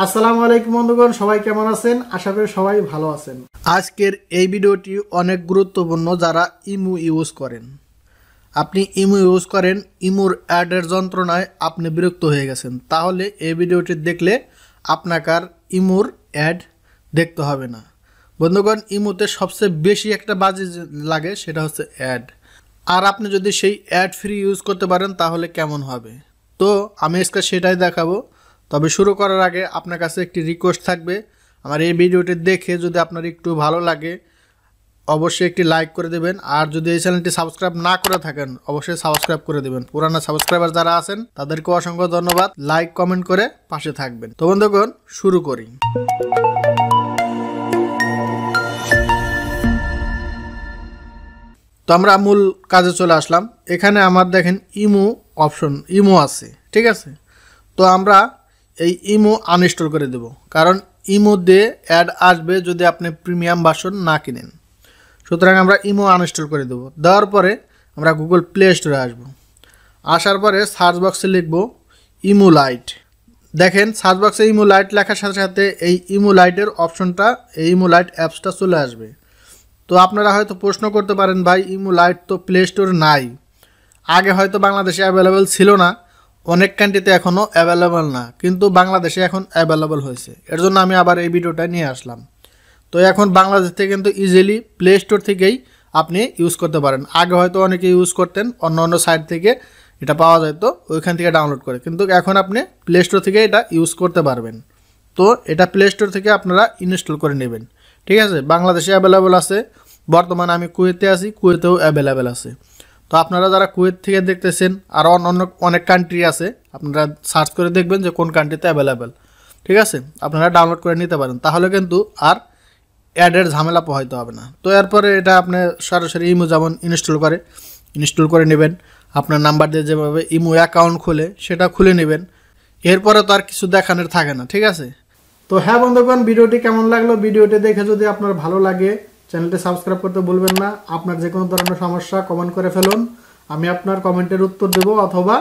আসসালামু আলাইকুম বন্ধুগণ, সবাই কেমন আছেন? আশা করি সবাই ভালো আছেন। আজকের এই ভিডিওটি অনেক গুরুত্বপূর্ণ যারা ইমু ইউজ করেন। আপনি ইমু ইউজ করেন, ইমুর অ্যাডের যন্ত্রণায় আপনি বিরক্ত হয়ে গেছেন, তাহলে এই ভিডিওটি দেখলে আপনাকে আর ইমুর অ্যাড দেখতে হবে না। বন্ধুগণ, ইমুতে সবচেয়ে বেশি একটা বাজে লাগে সেটা হচ্ছে অ্যাড। আর আপনি যদি সেই অ্যাড ফ্রি ইউজ করতে পারেন তাহলে কেমন হবে, তো আমি আজকে সেটাই দেখাবো। তবে শুরু করার আগে আপনার কাছে একটি রিকোয়েস্ট থাকবে, আমার এই ভিডিওটি দেখে যদি আপনার একটু ভালো লাগে অবশ্যই একটি লাইক করে দেবেন। আর যদি এই চ্যানেলটি সাবস্ক্রাইব না করে থাকেন অবশ্যই সাবস্ক্রাইব করে দেবেন। পুরানো সাবস্ক্রাইবার যারা আছেন তাদেরকে অসংখ্য ধন্যবাদ। লাইক কমেন্ট করে পাশে থাকবেন। তো বন্ধুগণ, শুরু করি। তো আমরা মূল কাজে চলে আসলাম। এখানে আমার দেখেন ইমো অপশন, ইমো আছে, ঠিক আছে। তো আমরা এই ইমো আনইনস্টল করে দেব, কারণ ইমো দিয়ে অ্যাড আসবে যদি আপনি প্রিমিয়াম ভার্সন না কিনেন। সুতরাং আমরা ইমো আনইনস্টল করে দেব। দেওয়ার পরে আমরা গুগল প্লে স্টোরে আসব। আসার পরে সার্চ বক্সে লিখব ইমো লাইট। দেখেন সার্চ বক্সে ইমো লাইট লেখার সাথে সাথে এই ইমো লাইটের অপশনটা, এই ইমো লাইট অ্যাপসটা চলে আসবে। তো আপনারা হয়তো প্রশ্ন করতে পারেন, ভাই ইমো লাইট তো প্লে স্টোরে নাই, আগে হয়তো বাংলাদেশে অ্যাভেলেবেল ছিল না, অনেক কান্ট্রিতে এখনও অ্যাভেলেবল না, কিন্তু বাংলাদেশে এখন অ্যাভেলেবল হয়েছে। এর জন্য আমি আবার এই ভিডিওটা নিয়ে আসলাম। তো এখন বাংলাদেশ থেকে কিন্তু ইজিলি প্লে স্টোর থেকেই আপনি ইউজ করতে পারেন। আগে হয়তো অনেকে ইউজ করতেন অন্য অন্য সাইট থেকে, এটা পাওয়া যায় তো ওইখান থেকে ডাউনলোড করে, কিন্তু এখন আপনি প্লে স্টোর থেকে এটা ইউজ করতে পারবেন। তো এটা প্লে স্টোর থেকে আপনারা ইনস্টল করে নেবেন, ঠিক আছে। বাংলাদেশে অ্যাভেলেবল আছে, বর্তমানে আমি কুয়েতে আছি, কুয়েতেও অ্যাভেলেবেল আছে। তো আপনারা যারা কুয়েত থেকে দেখতেছেন, আরও অন্য অনেক কান্ট্রি আছে, আপনারা সার্চ করে দেখবেন যে কোন কান্ট্রিতে অ্যাভেলেবেল, ঠিক আছে। আপনারা ডাউনলোড করে নিতে পারেন, তাহলে কিন্তু আর অ্যাডের ঝামেলা পোহাইতে হবে না। তো এরপরে এটা আপনি সরাসরি ইমো যেমন ইনস্টল করে নেবেন। আপনার নাম্বার দিয়ে যেভাবে ইমো অ্যাকাউন্ট খুলে সেটা খুলে নেবেন। এরপরে তো আর কিছু দেখানোর থাকে না, ঠিক আছে। তো হ্যাঁ বন্ধুগণ, ভিডিওটি কেমন লাগলো? ভিডিওটি দেখে যদি আপনার ভালো লাগে চ্যানেলটি সাবস্ক্রাইব করতে ভুলবেন না। আপনার যে কোনো ধরনের সমস্যা কমেন্ট করে ফেলুন, আমি আপনার কমেন্টের উত্তর দেব, অথবা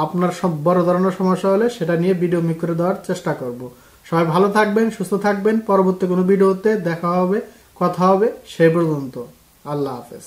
আপনার সব বড় ধরনের সমস্যা হলে সেটা নিয়ে ভিডিও মেক করে দেওয়ার চেষ্টা করব। সবাই ভালো থাকবেন, সুস্থ থাকবেন। পরবর্তী কোনো ভিডিওতে দেখা হবে, কথা হবে। সেই পর্যন্ত আল্লাহ হাফেজ।